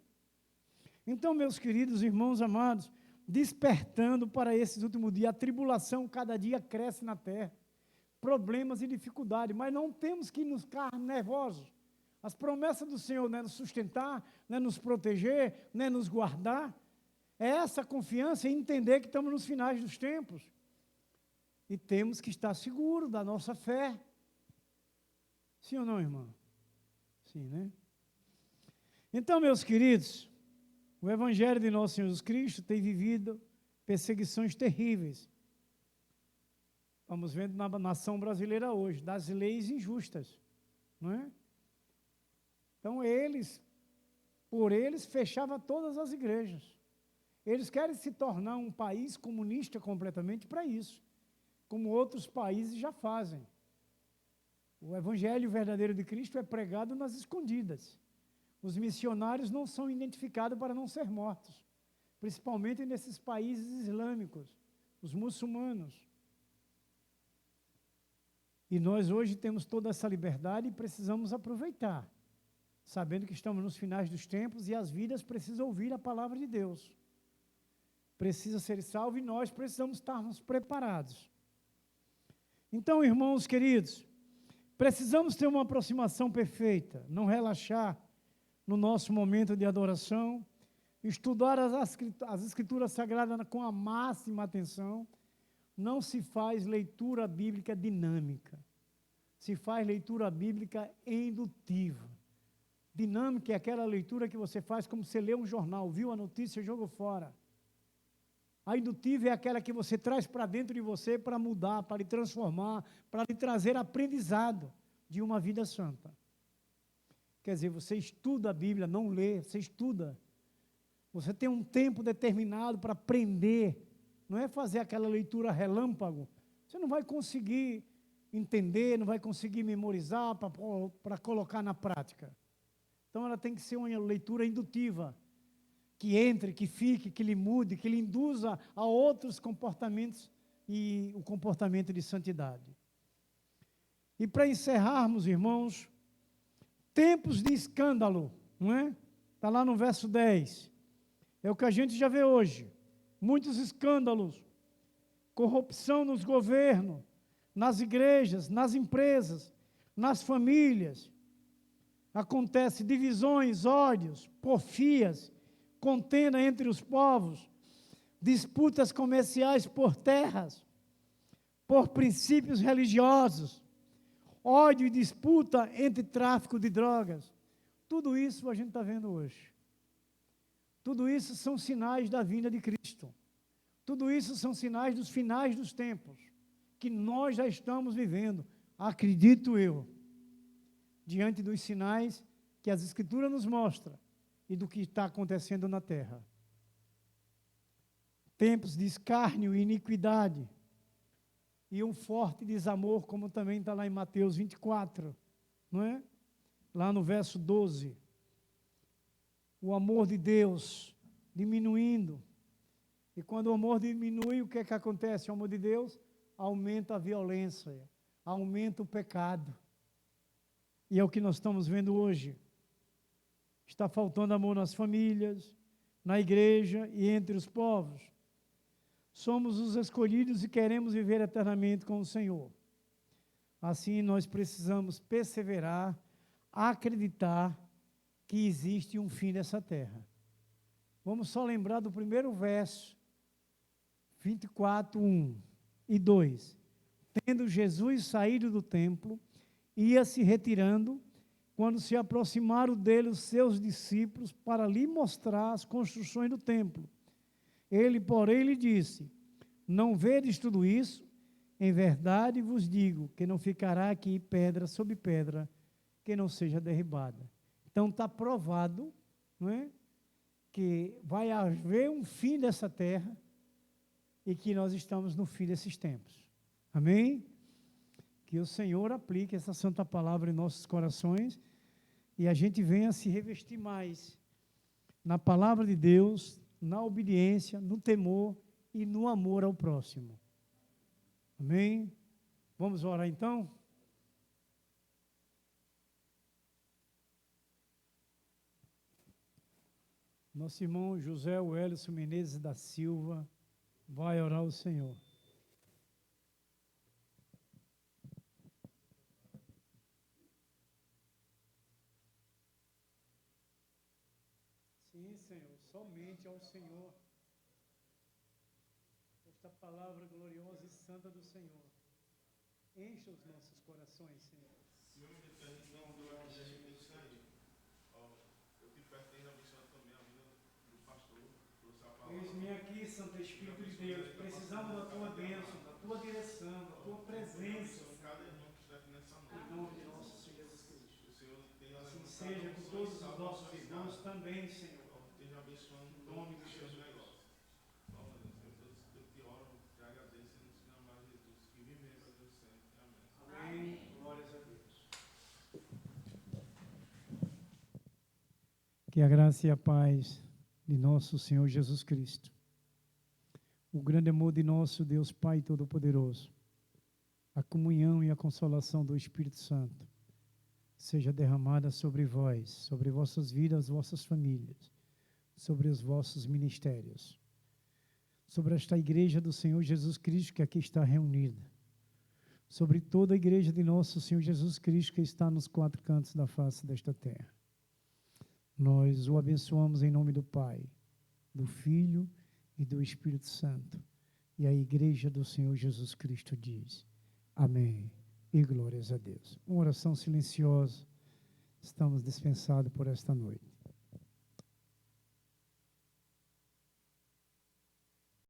Então, meus queridos irmãos amados, despertando para esses últimos dias, a tribulação cada dia cresce na terra, problemas e dificuldades, mas não temos que nos ficar nervosos. As promessas do Senhor não é nos sustentar, não é nos proteger, não é nos guardar. É essa confiança e entender que estamos nos finais dos tempos. E temos que estar seguros da nossa fé. Sim ou não, irmão? Sim, né? Então, meus queridos, o Evangelho de nosso Senhor Jesus Cristo tem vivido perseguições terríveis. Vamos vendo na nação brasileira hoje, das leis injustas, não é? Então, por eles, fechavam todas as igrejas. Eles querem se tornar um país comunista completamente para isso, como outros países já fazem. O Evangelho verdadeiro de Cristo é pregado nas escondidas. Os missionários não são identificados para não ser mortos, principalmente nesses países islâmicos, os muçulmanos. E nós hoje temos toda essa liberdade e precisamos aproveitar, sabendo que estamos nos finais dos tempos e as vidas precisam ouvir a palavra de Deus. Precisa ser salvo e nós precisamos estarmos preparados. Então, irmãos queridos, precisamos ter uma aproximação perfeita, não relaxar no nosso momento de adoração, estudar as Escrituras Sagradas com a máxima atenção. Não se faz leitura bíblica dinâmica, se faz leitura bíblica indutiva. Dinâmica é aquela leitura que você faz como você lê um jornal, viu a notícia e jogou fora. A indutiva é aquela que você traz para dentro de você para mudar, para lhe transformar, para lhe trazer aprendizado de uma vida santa. Quer dizer, você estuda a Bíblia, não lê, você estuda. Você tem um tempo determinado para aprender. Não é fazer aquela leitura relâmpago. Você não vai conseguir entender, não vai conseguir memorizar para colocar na prática. Então, ela tem que ser uma leitura indutiva, que entre, que fique, que lhe mude, que lhe induza a outros comportamentos e o comportamento de santidade. E para encerrarmos, irmãos, tempos de escândalo, não é? Está lá no verso 10. É o que a gente já vê hoje. Muitos escândalos, corrupção nos governos, nas igrejas, nas empresas, nas famílias. Acontece divisões, ódios, porfias, contenda entre os povos, disputas comerciais por terras, por princípios religiosos, ódio e disputa entre tráfico de drogas. Tudo isso a gente está vendo hoje. Tudo isso são sinais da vinda de Cristo. Tudo isso são sinais dos finais dos tempos, que nós já estamos vivendo, acredito eu, diante dos sinais que as Escrituras nos mostram e do que está acontecendo na terra. Tempos de escárnio e iniquidade, e um forte desamor, como também está lá em Mateus 24, não é? Lá no verso 12. O amor de Deus diminuindo. E quando o amor diminui, o que é que acontece? O amor de Deus aumenta a violência, aumenta o pecado. E é o que nós estamos vendo hoje. Está faltando amor nas famílias, na igreja e entre os povos. Somos os escolhidos e queremos viver eternamente com o Senhor. Assim, nós precisamos perseverar, acreditar que existe um fim dessa terra. Vamos só lembrar do primeiro verso, 24, 1 e 2. Tendo Jesus saído do templo, ia se retirando, quando se aproximaram dele os seus discípulos para lhe mostrar as construções do templo. Ele, porém, lhe disse: não vedes tudo isso? em verdade vos digo que não ficará aqui pedra sobre pedra que não seja derribada. Então está provado, não é, que vai haver um fim dessa terra e que nós estamos no fim desses tempos. Amém? Que o Senhor aplique essa santa palavra em nossos corações e a gente venha se revestir mais na palavra de Deus, na obediência, no temor e no amor ao próximo. Amém? Vamos orar então? Nosso irmão José Wellison Menezes da Silva vai orar ao Senhor. Sim, Senhor, somente ao Senhor. Esta palavra gloriosa e santa do Senhor. Encha os nossos corações, Senhor. Senhor, que a gente não deu aqui, a gente tem que sair. Eu te peço, tenha abençoado também a vida do pastor, trouxe a palavra. Eis-me aqui, Santo Espírito de Deus, precisamos da tua bênção, da tua direção, da tua presença. Cada irmão que está aqui nessa noite. Em nome de nosso Senhor Jesus Cristo. O Senhor tenha Assim levantado seja com todos os nossos irmãos também, Senhor. Esteja abençoando Em nome de todos os seus Jesus. negócios. Eu te oro, te agradeço no seu nome de Jesus, que vivemos a Deus sempre. Amém. Amém. Glórias a Deus. Que a graça e a paz de nosso Senhor Jesus Cristo, o grande amor de nosso Deus Pai Todo-Poderoso, a comunhão e a consolação do Espírito Santo, seja derramada sobre vós, sobre vossas vidas, vossas famílias, sobre os vossos ministérios, sobre esta igreja do Senhor Jesus Cristo que aqui está reunida, sobre toda a igreja de nosso Senhor Jesus Cristo que está nos quatro cantos da face desta terra. Nós o abençoamos em nome do Pai, do Filho e do Espírito Santo. E a igreja do Senhor Jesus Cristo diz: amém e glórias a Deus. Uma oração silenciosa, estamos dispensados por esta noite.